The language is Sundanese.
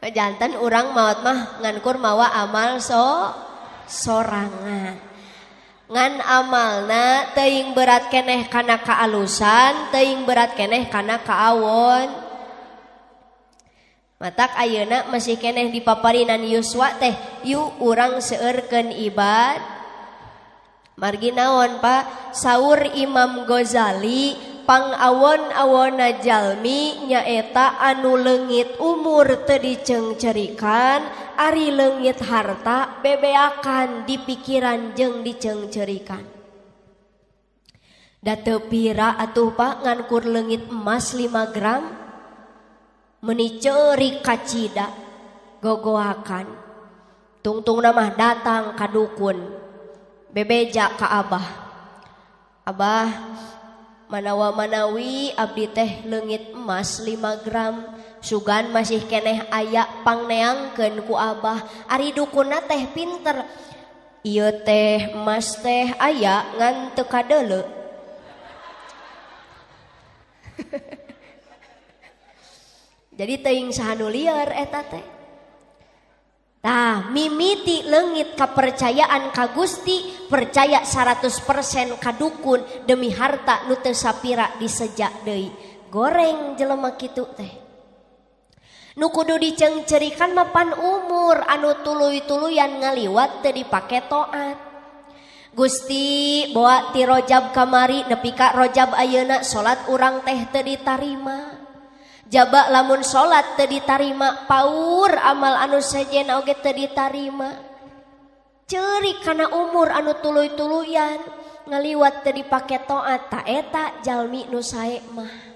jantan urang maot mah ngankur mawa amal sorangan. Ngan amalna teuing berat keneh kana kaalusan, teuing berat keneh kana kaawon. Matak ayeuna masih keneh di paparinan yuswa teh, yuk urang seueurkeun ibad. Margi naon Pak? Saur Imam Ghazali, pangawon-awonna jalmi nyaeta anu leungit umur teu dicengcerikan, ari leungit harta bebeakan di pikiran jeung dicengcerikan. Da teu pira atuh Pak ngankur leungit emas 5 gram meuni ceurik kacida gogoakan. Tungtungna mah datang ka dukun bebeja ka Abah. Abah, manawa manawi abdi teh leungit emas 5 gram, sugan masih keneh aya pangneangkeun ku Abah. Ari dukunna teh pinter, ieu teh emas teh aya ngan teu kadeuleu. Jadi teuing sahanu lieur eta teh. Tah mimiti leungit kapercayaan ka Gusti, percaya 100% ka dukun demi harta nu teu sapira disejak deui. Goreng jelema kitu teh. Nu kudu dicengcerikan mapan umur anu tuluy-tuluyan ngaliwat teu dipake toat. Gusti boa ti Rajab kamari nepi ka Rajab ayeuna salat urang teh teu ditarima. Jaba lamun salat teu ditarima, paur amal anu sejen oge teu ditarima. Ceurik kana umur anu tuluy-tuluyan ngaliwat teu dipake taat, ta eta jalmi nu sae mah.